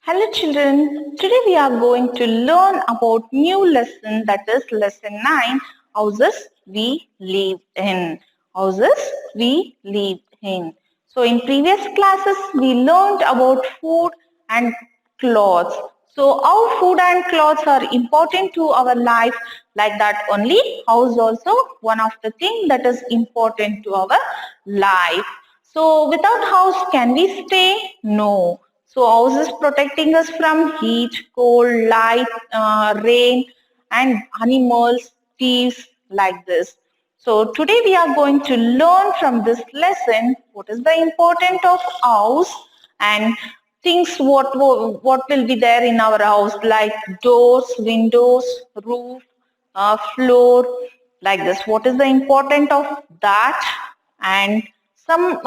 Hello children, today we are going to learn about new lesson, that is lesson 9, houses we live in. Houses we live in. So in previous classes we learned about food and clothes. So how food and clothes are important to our life, like that only house also one of the things that is important to our life. So without house can we stay? No. So house is protecting us from heat, cold, light, rain and animals, thieves like this. So today we are going to learn from this lesson what is the importance of house and things what will be there in our house, like doors, windows, roof, floor, like this. What is the importance of that? And some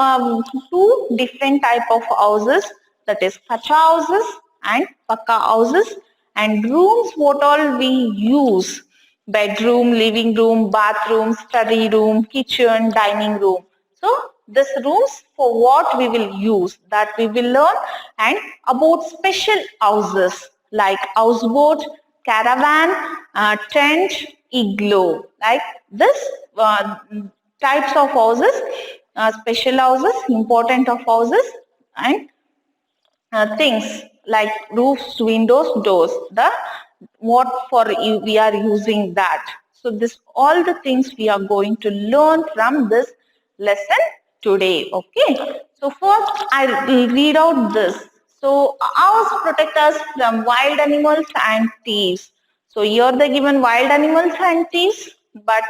two different type of houses, that is Kacha houses and Pakka houses, and rooms what all we use: bedroom, living room, bathroom, study room, kitchen, dining room. So this rooms for what we will use, that we will learn. And about special houses like houseboat, caravan, tent, igloo, like this types of houses, special houses, important of houses, and things like roofs, windows, doors, the what for we are using that. So this all the things we are going to learn from this lesson today. Okay. So first I will read out this. So house protect us from wild animals and thieves. So here they given wild animals and thieves, but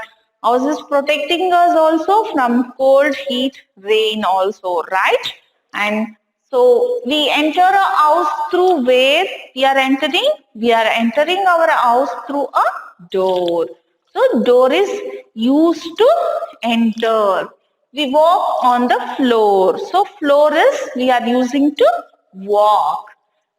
house is protecting us also from cold, heat, rain also, right? And so we enter a house through where we are entering? We are entering our house through a door. So door is used to enter. We walk on the floor. So floor is we are using to walk.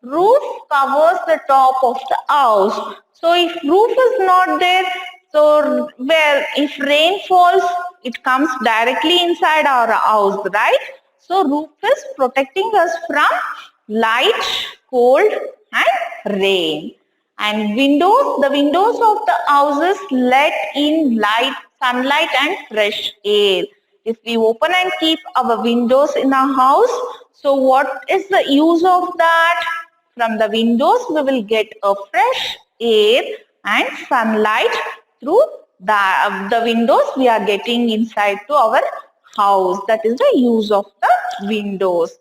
Roof covers the top of the house. So if roof is not there, so where if rain falls, it comes directly inside our house, right? So roof is protecting us from light, cold and rain. And windows, the windows of the houses let in light, sunlight and fresh air. If we open and keep our windows in our house, so what is the use of that? From the windows we will get a fresh air and sunlight through the windows we are getting inside to our house. That is the use of the windows.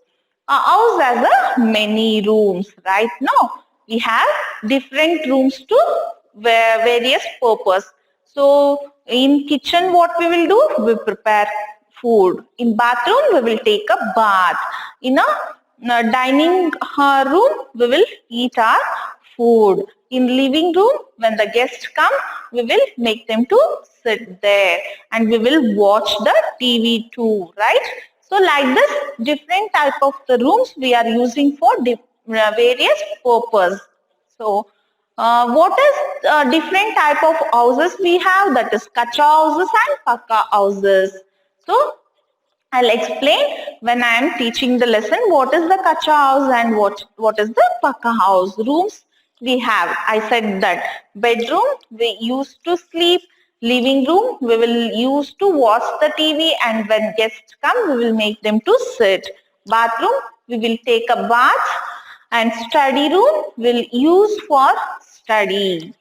A house has a many rooms. Right now we have different rooms to various purpose. So in kitchen what we will do? We prepare food. In bathroom we will take a bath. In a dining room we will eat our food. In living room, when the guests come, we will make them to sit there and we will watch the TV too, right? So like this, different type of the rooms we are using for various purpose. So what is different type of houses we have? That is Kacha houses and Pakka houses. So I'll explain when I am teaching the lesson what is the Kacha house and what is the Pakka house. Rooms we have. I said that bedroom we use to sleep, living room we will use to watch the TV, and when guests come we will make them to sit. Bathroom we will take a bath, and study room we'll use for study,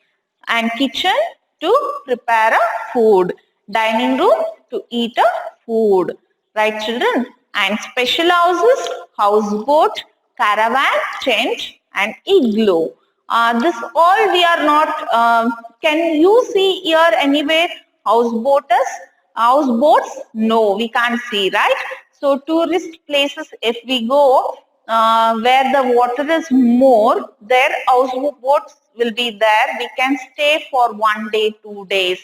and kitchen to prepare a food, dining room to eat a food. Right, children? And special houses, houseboat, caravan, tent, and igloo. This all we are not. Can you see here anywhere houseboats? Houseboats? No, we can't see, right? So tourist places, if we go where the water is more, their houseboats will be there. We can stay for 1 day, 2 days.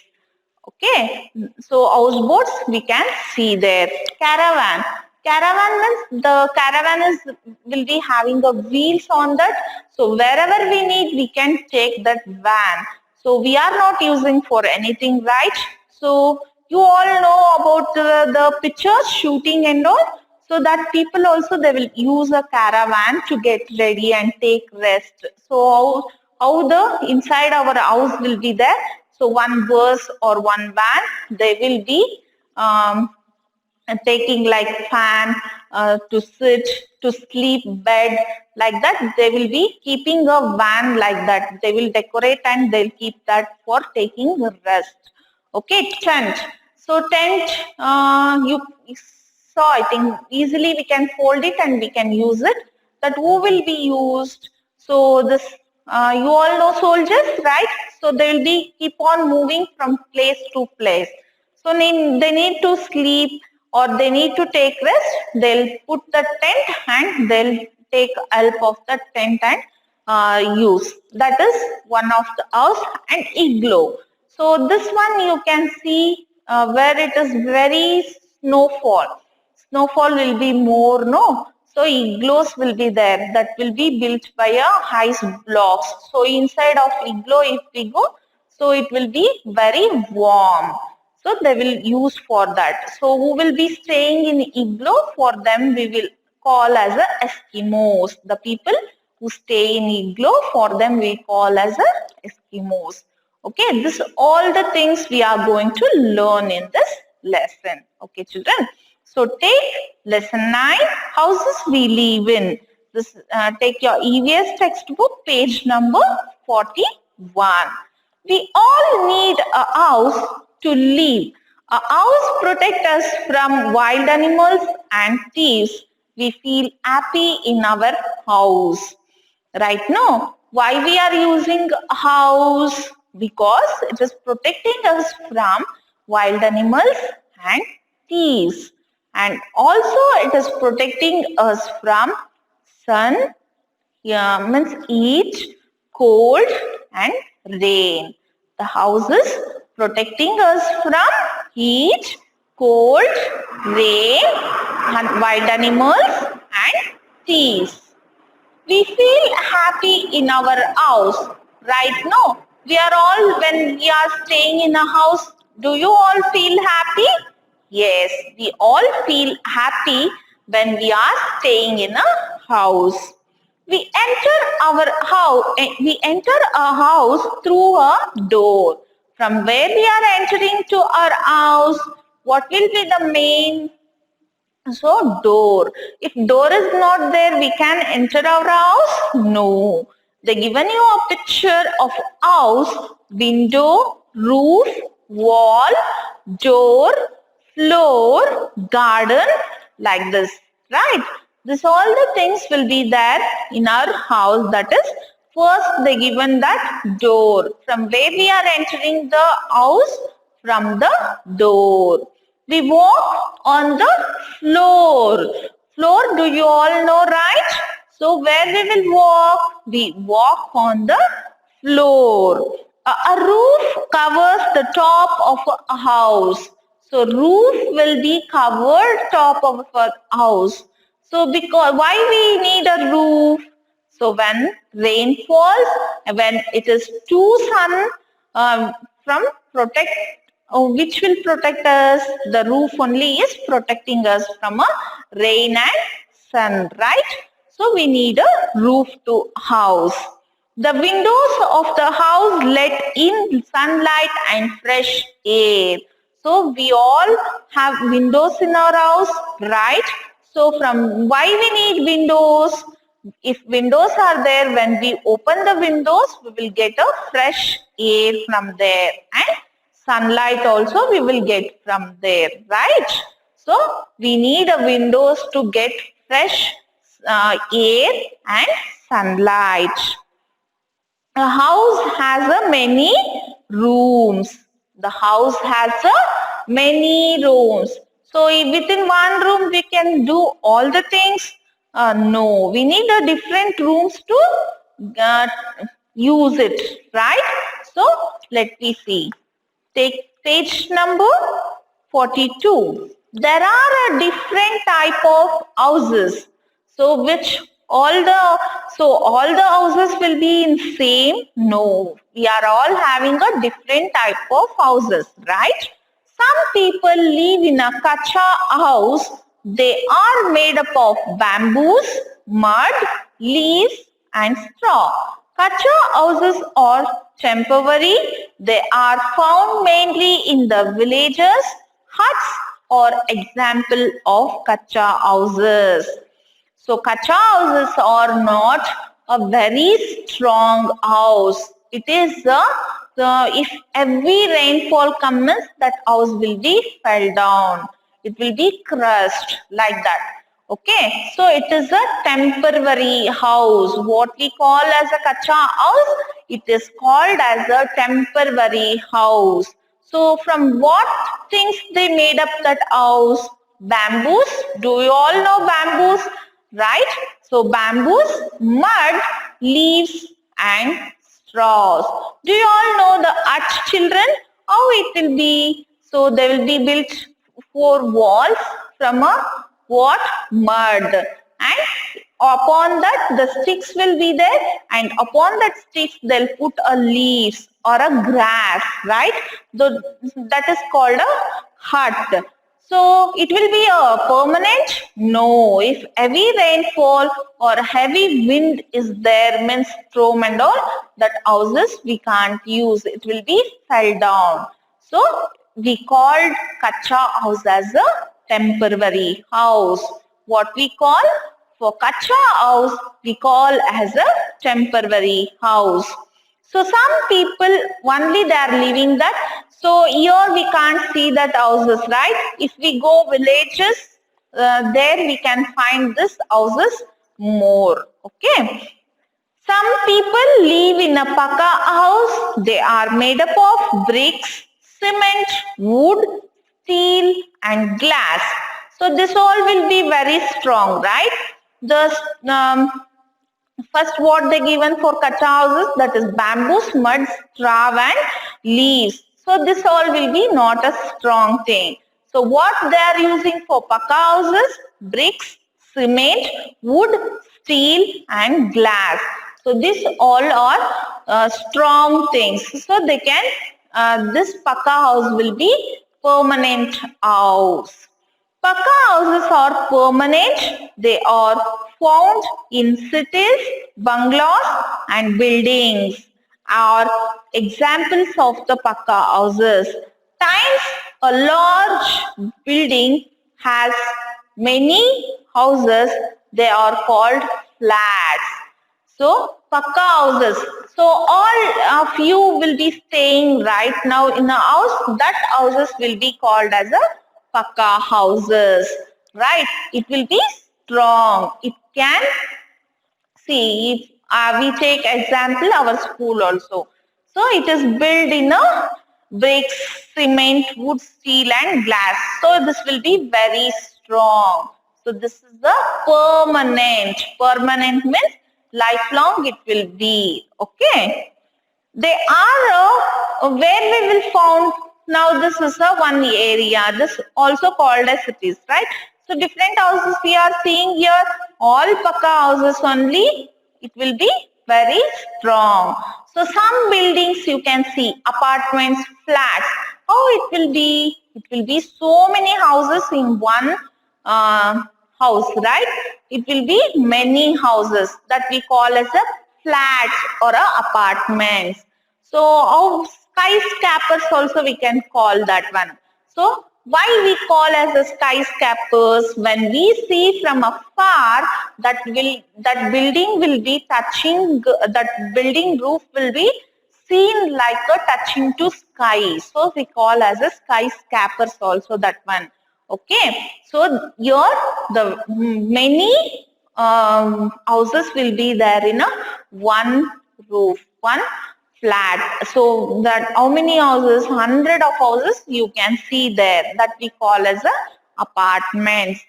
Okay, so houseboats we can see there. Caravan. Caravan means the caravan is will be having the wheels on that. So wherever we need, we can take that van. So we are not using for anything, right? So you all know about the pictures, shooting and all. so that people also they will use a caravan to get ready and take rest. So how the inside our house will be there? So one bus or one van, they will be taking like fan to sit, to sleep, bed, like that. They will be keeping a van like that. They will decorate and they'll keep that for taking rest. Okay, tent. So tent, you saw, I think easily we can fold it and we can use it. That who will be used? So this, you all know soldiers, right? So they will be keep on moving from place to place. So they need to sleep or they need to take rest. They'll put the tent and they'll take help of the tent and use. That is one of the house. And igloo. So this one you can see where it is very snowfall. Snowfall will be more, no? So igloos will be there. That will be built by a ice blocks. So inside of igloo, if we go, so it will be very warm. So they will use for that. So who will be staying in igloo? For them we will call as a Eskimos. The people who stay in igloo, for them we call as a Eskimos. Okay, this all the things we are going to learn in this lesson. Okay, children. So take lesson 9, houses we live in. This take your EVS textbook, page number 41. We all need a house to live. A house protects us from wild animals and thieves. We feel happy in our house. Right now, why we are using a house? Because it is protecting us from wild animals and thieves. And also it is protecting us from sun, yeah, means heat, cold and rain. The houses protecting us from heat, cold, rain, and wild animals and thieves. We feel happy in our house. Right now, we are all, when we are staying in a house, do you all feel happy? Yes, we all feel happy when we are staying in a house. We enter a house through a door. From where we are entering to our house, what will be the main? So door. If door is not there, we can enter our house? No. They given you a picture of house, window, roof, wall, door, floor, garden, like this, right? This all the things will be there in our house. That is, first they given that door. From where we are entering the house? From the door. We walk on the floor. Floor, do you all know, right? So where we will walk? We walk on the floor. A roof covers the top of a house. So roof will be covered top of a house. So because why we need a roof? So when rain falls, when it is too sun from protect, which will protect us? The roof only is protecting us from a rain and sun, right? So we need a roof to house. The windows of the house let in sunlight and fresh air. So we all have windows in our house, right? So from why we need windows? If windows are there, when we open the windows, we will get a fresh air from there, and sunlight also we will get from there, right? So we need a windows to get fresh air and sunlight. A house has a many rooms. The house has a many rooms. So within one room we can do all the things. No, we need a different rooms to use it, right? So let me see. Take page number 42. There are a different type of houses. So all the houses will be in same? No. We are all having a different type of houses, right? Some people live in a Kacha house They are made up of bamboos, mud, leaves and straw. Kacha houses are temporary. They are found mainly in the villages. Huts are example of kacha houses. So kacha houses are not a very strong house. It is if every rainfall comes, that house will be fell down. It will be crushed like that. Okay, so it is a temporary house. What we call as a kacha house, it is called as a temporary house. So from what things they made up that house? Bamboos. Do you all know bamboos? Right? So bamboos, mud, leaves and straws. Do you all know the hut, children? How it will be? So they will be built 4 walls from a what? Mud. And upon that the sticks will be there, and upon that sticks they'll put a leaves or a grass, right? That is called a hut. So it will be a permanent? No. If heavy rainfall or heavy wind is there, means storm and all, that houses we can't use. It will be fell down. So we called kacha house as a temporary house. What we call? For kacha house, we call as a temporary house. So some people only they are living that. So here we can't see that houses, right? If we go villages, there we can find this houses more. Okay. Some people live in a paka house. They are made up of bricks, cement, wood, steel and glass. So this all will be very strong, right? The first what they given for kacha houses, that is bamboos, mud, straw and leaves. So this all will be not a strong thing. So what they are using for paka houses? Bricks, cement, wood, steel and glass. So these all are strong things. So they can, this paka house will be permanent house. Paka houses are permanent. They are found in cities, bungalows and buildings are examples of the paka houses. Times a large building has many houses, they are called flats. So paka houses. So all of you will be staying right now in a house. That houses will be called as a paka houses, right? It will be strong. It can see if we take example our school also. So it is built in a bricks, cement, wood, steel and glass. So this will be very strong. So this is the permanent. Permanent means lifelong it will be. Okay. They are where we will found. Now this is a one area. This also called as cities, right? So different houses we are seeing here. All paka houses only. It will be very strong. So some buildings you can see, apartments, flats. How it will be? It will be so many houses in one house, right? It will be many houses that we call as a flats or a apartments. So skyscrapers also we can call that one. So why we call as a skyscrapers? When we see from afar, that building will be touching, that building roof will be seen like a touching to sky. So we call as a skyscrapers also that one. Okay. So here the many houses will be there in a one roof, one flat. So that how many houses? 100 of houses you can see there, that we call as a apartments.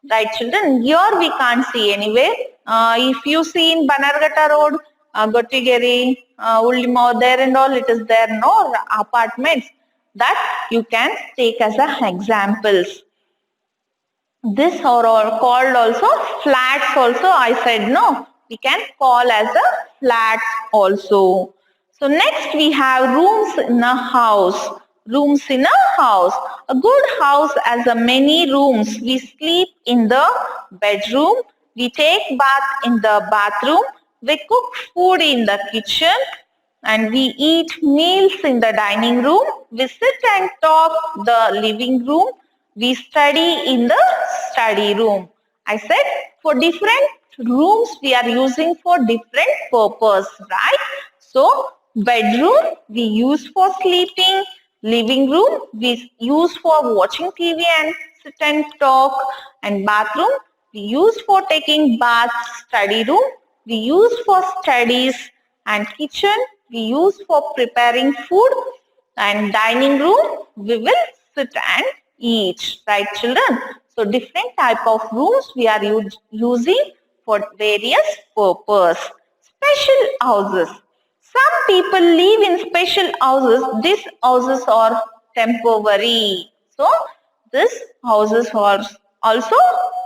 Right, children? Here we can't see anywhere. If you see in Banargata Road, Gottigeri, Ullimau, there and all, it is there, no apartments. That you can take as a examples. This are all called also flats also. I said no. We can call as a flats also. So next we have rooms in a house. Rooms in a house. A good house has a many rooms. We sleep in the bedroom. We take bath in the bathroom. We cook food in the kitchen and we eat meals in the dining room. We sit and talk the living room. We study in the study room. I said for different rooms we are using for different purpose, right? So bedroom we use for sleeping, living room we use for watching TV and sit and talk, and bathroom we use for taking bath, study room we use for studies, and kitchen we use for preparing food, and dining room we will sit and eat, right children? So different type of rooms we are using for various purpose. Special houses. Some people live in special houses. These houses are temporary. So these houses are also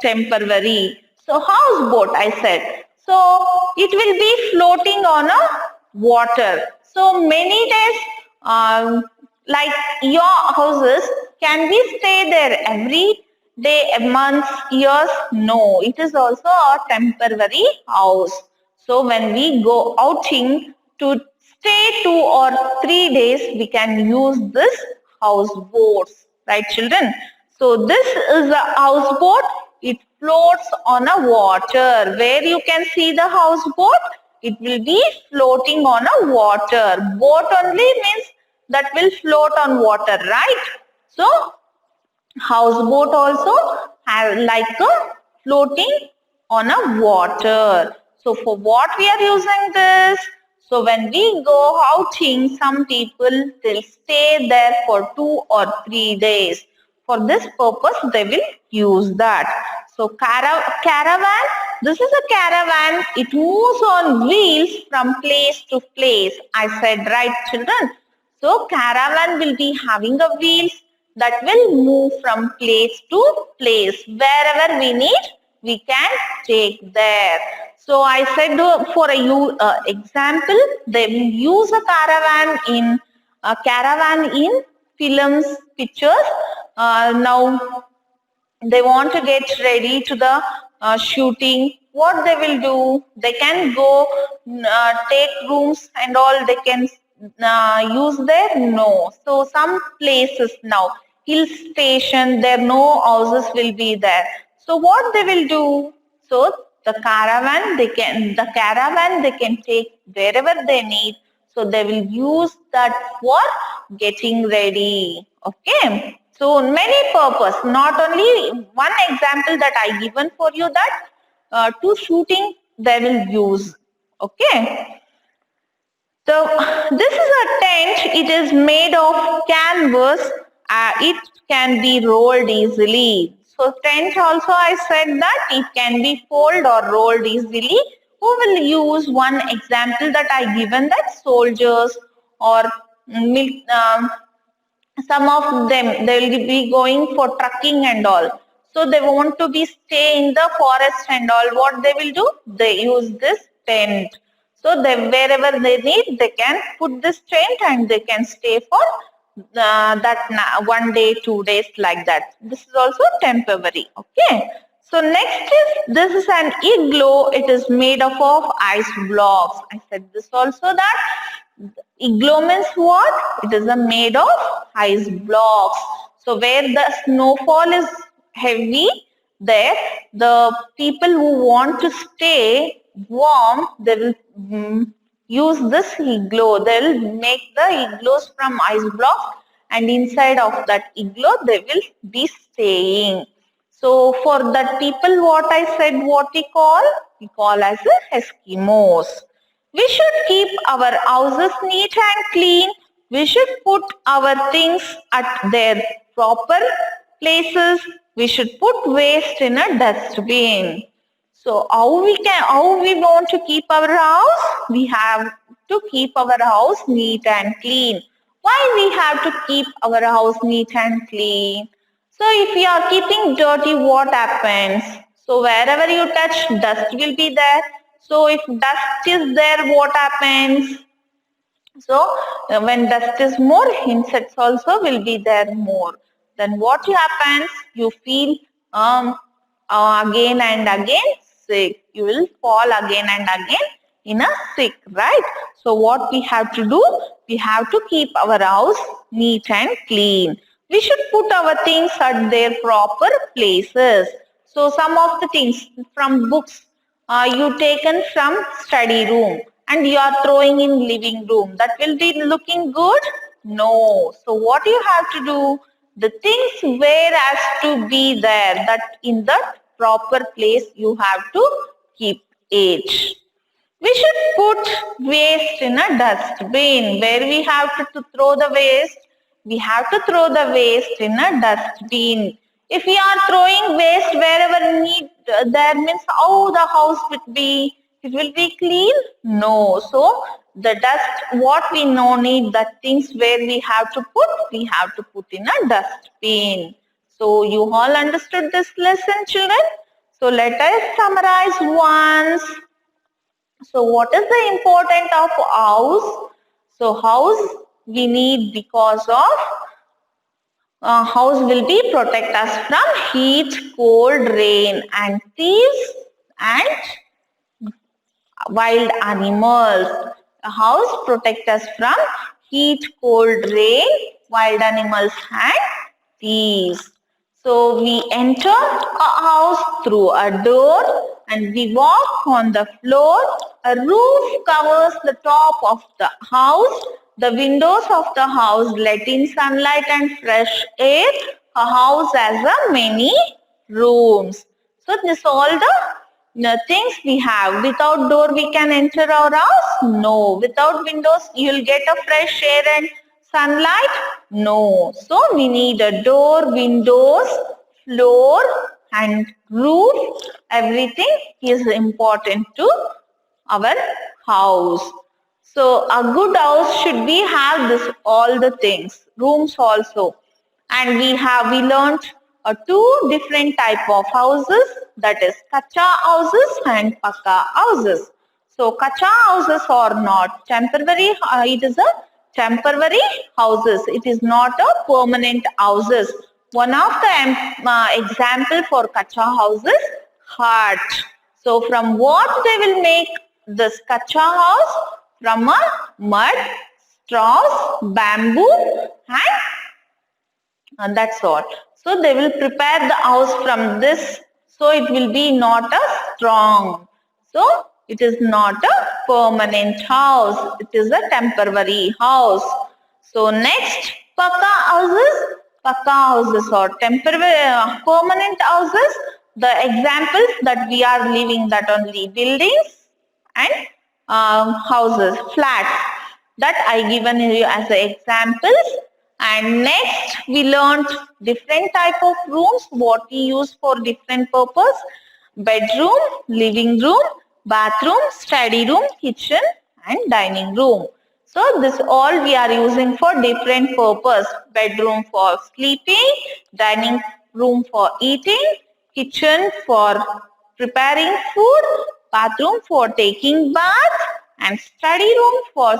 temporary. So houseboat I said. So it will be floating on a water. So many days like your houses, can we stay there every day, months, years? No, it is also a temporary house. So when we go outing to stay 2 or 3 days, we can use this houseboats, right children? So this is a houseboat. It floats on a water. Where you can see the houseboat, it will be floating on a water. Boat only means that will float on water, right? So houseboat also have like a floating on a water. So for what we are using this? So when we go outing, some people will stay there for 2 or 3 days. For this purpose, they will use that. So caravan, this is a caravan. It moves on wheels from place to place. I said right, children. So caravan will be having a wheels that will move from place to place. Wherever we need, we can take there. So I said for a example, they will use a caravan in films, pictures. Now they want to get ready to the shooting. What they will do, they can go take rooms and all, they can use there? No. So some places now, hill station, there no houses will be there. So what they will do? So the caravan they can take wherever they need. So they will use that for getting ready. Okay. So many purpose, not only one example that I given for you, that to shooting they will use. Okay. So this is a tent. It is made of canvas. It can be rolled easily. So tent also I said that it can be folded or rolled easily. Who will use one example that I given, that soldiers or some of them they will be going for trekking and all, so they want to be stay in the forest and all. What they will do, they use this tent. So they wherever they need, they can put this tent and they can stay for that 1 day 2 days like that. This is also temporary. Okay. So next is, this is an igloo. It is made up of ice blocks. I said this also, that igloo means what? It is made of ice blocks. So where the snowfall is heavy, there the people who want to stay warm, they will use this igloo. They will make the igloos from ice blocks, and inside of that igloo they will be staying. So for that people, what I said, what we call as the Eskimos. We should keep our houses neat and clean. We should put our things at their proper places. We should put waste in a dustbin. So how we want to keep our house? We have to keep our house neat and clean. Why we have to keep our house neat and clean? So if you are keeping dirty, what happens? So wherever you touch, dust will be there. So if dust is there, what happens? So when dust is more, insects also will be there more. Then what happens? You feel again and again sick. You will fall again and again in a sick, right? So what we have to do? We have to keep our house neat and clean. We should put our things at their proper places. So some of the things from books you taken from study room and you are throwing in living room, that will be looking good? No. So what you have to do? The things where has to be there, that in the proper place you have to keep it. We should put waste in a dustbin. Where we have to throw the waste, we have to throw the waste in a dustbin. If we are throwing waste wherever need, there means how the house would be, it will be clean? No. So the dust, what we know need, the things where we have to put in a dustbin. So you all understood this lesson, children? So let us summarize once. So what is the importance of house? So house we need because of house will be protect us from heat, cold, rain and thieves and wild animals. A house protect us from heat, cold, rain, wild animals and thieves. So we enter a house through a door and we walk on the floor. A roof covers the top of the house. The windows of the house let in sunlight and fresh air. A house has a many rooms. So this all the things we have. Without door we can enter our house? No. Without windows you'll get a fresh air and sunlight? No. So we need a door, windows, floor and roof. Everything is important to our house. So a good house should be have this all the things, rooms also. And we learned two different type of houses, that is Kacha houses and Pakka houses. So Kacha houses are not temporary, it is a temporary houses. It is not a permanent houses. One of the example for Kacha houses, hut. So from what they will make this Kacha house? From a mud, straws, bamboo and that's all. So they will prepare the house from this. So it will be not a strong. So it is not a permanent house. It is a temporary house. So next, Pakka houses. Pakka houses or temporary permanent houses. The examples that we are living, that only buildings and houses, flats, that I given you as examples. And next we learned different type of rooms, what we use for different purpose: bedroom, living room, bathroom, study room, kitchen and dining room. So this all we are using for different purpose: bedroom for sleeping, dining room for eating, kitchen for preparing food, bathroom for taking bath, and study room for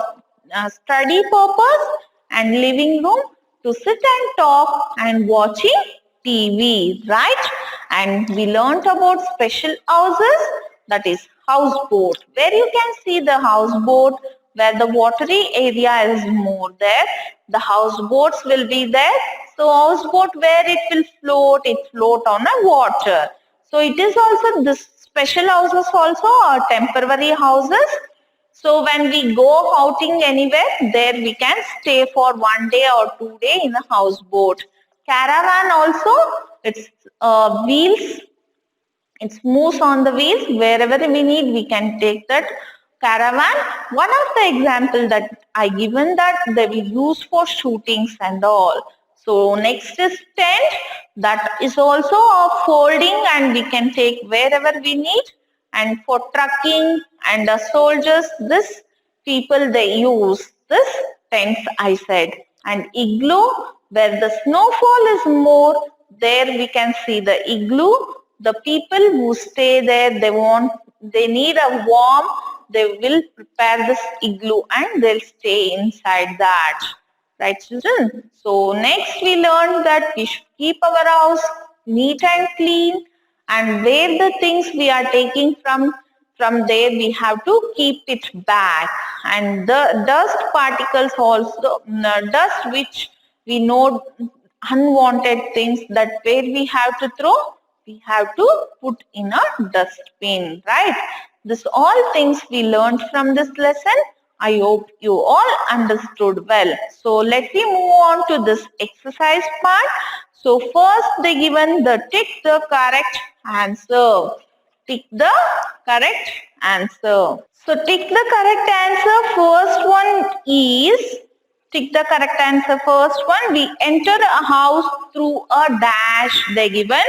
study purpose, and living room to sit and talk and watching TV, right? And we learnt about special houses, that is houseboat, where you can see the houseboat where the watery area is more there. The houseboats will be there. So houseboat where it float on a water. So it is also this special houses also are temporary houses. So when we go outing anywhere, there we can stay for 1 day or 2 days in a houseboat. Caravan also, it's wheels, it moves on the wheels. Wherever we need, we can take that caravan. One of the example that I given, that they will use for shootings and all. So next is tent, that is also a folding and we can take wherever we need. And for trucking and the soldiers, this people they use this tents I said. And igloo, where the snowfall is more, there we can see the igloo. The people who stay there, they need a warm they will prepare this igloo and they'll stay inside that. Right, children? So next we learned that we should keep our house neat and clean, and where the things we are taking from there we have to keep it back, and the dust particles also, dust which we know, unwanted things, that where we have to throw, we have to put in a dustbin, right? This all things we learned from this lesson. I hope you all understood well. So let me move on to this exercise part. So first they given the tick the correct answer. Tick the correct answer. So tick the correct answer. First one is, tick the correct answer. First one, we enter a house through a dash. They given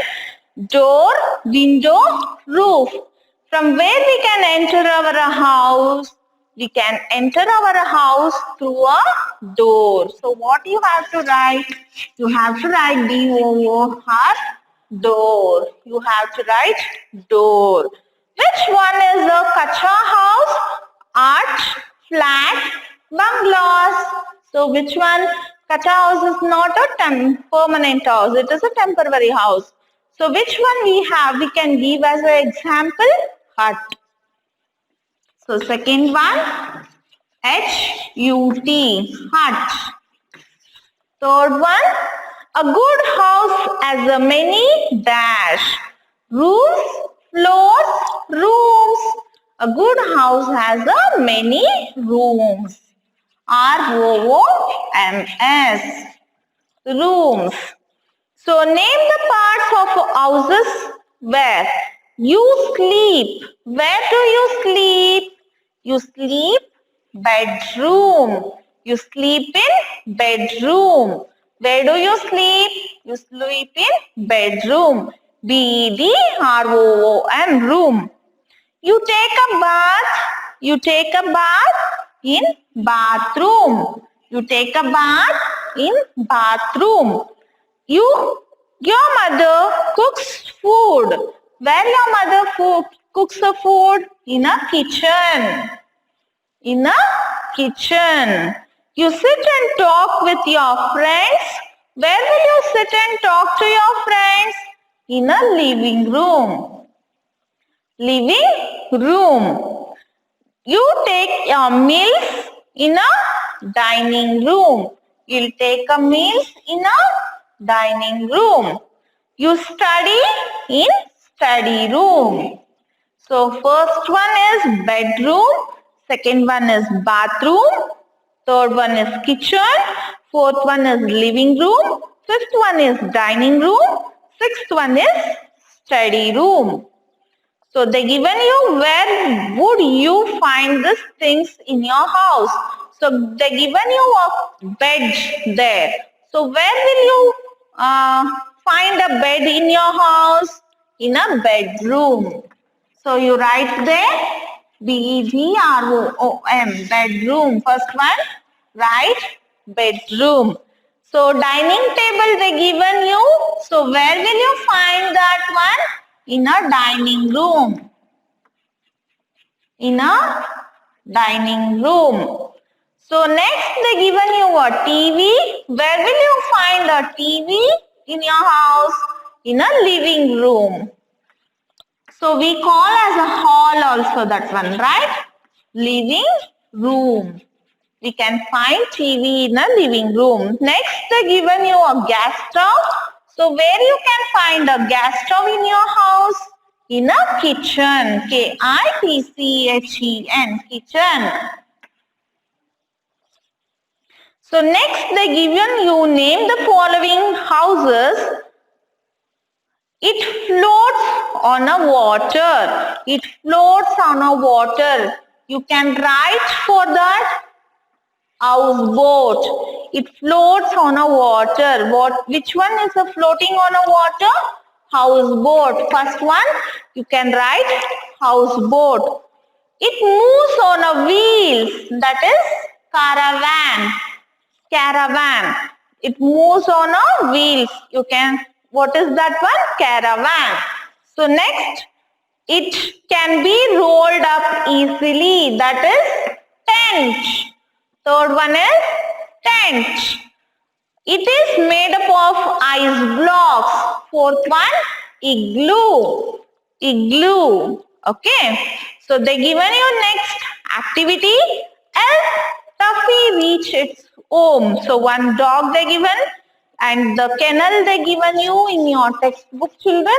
door, window, roof. From where we can enter our house? We can enter our house through a door. So what you have to write? You have to write D-O-O-R, door. You have to write door. Which one is the Kacha house? Arch, flat, bungalows. So which one? Kacha house is not a permanent house. It is a temporary house. So which one we have? We can give as an example, hut. So second one, H-U-T, hut. Third one, a good house has a many dash. Roofs, floors, rooms. A good house has a many rooms. R-O-O-M-S, rooms. So name the parts of houses where you sleep. Where do you sleep? You sleep bedroom. You sleep in bedroom. Where do you sleep? You sleep in bedroom. B-E-D-R-O-O-M, room. You take a bath. You take a bath in bathroom. You take a bath in bathroom. Your mother cooks food. Where your mother cooks the food? In a kitchen. In a kitchen. You sit and talk with your friends. Where will you sit and talk to your friends? In a living room. Living room. You take your meals in a dining room. You'll take a meals in a dining room. You study in study room. So first one is bedroom, second one is bathroom, third one is kitchen, fourth one is living room, fifth one is dining room, sixth one is study room. So they given you where would you find these things in your house. So they given you a bed there. So where will you find a bed in your house? In a bedroom. So you write there B-E-D-R-O-O-M, bedroom. First one, write bedroom. So dining table they given you. So where will you find that one? In a dining room. In a dining room. So next they given you a TV. Where will you find a TV in your house? In a living room. So we call as a hall also that one, right? Living room. We can find TV in a living room. Next they given you a gas stove. So where you can find a gas stove in your house? In a kitchen. K-I-T-C-H-E-N, kitchen. So next they given you name the following houses. It floats on a water. It floats on a water. You can write for that houseboat. It floats on a water. Which one is a floating on a water? Houseboat. First one, you can write houseboat. It moves on a wheels. That is caravan. Caravan. It moves on a wheels. You can, what is that one? Caravan. So next, It can be rolled up easily. That is tent. Third one is tent. It is made up of ice blocks. Fourth one, igloo. Igloo. Okay. So they given you next activity. Help Tuffy reach its home. So one dog they given and the kennel they given you in your textbook, children.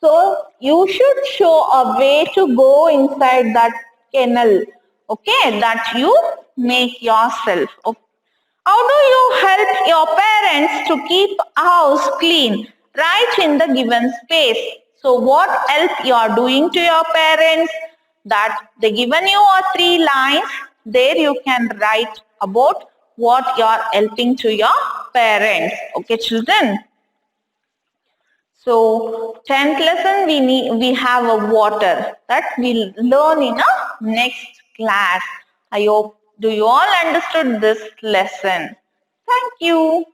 So you should show a way to go inside that kennel. Okay, that you make yourself. Okay. How do you help your parents to keep a house clean? Right in the given space. So what help you are doing to your parents? That they given you are 3 lines. There you can write about what you are helping to your parents. Okay, children. So 10th lesson we have a water that we'll learn in a next class. I hope do you all understood this lesson? Thank you.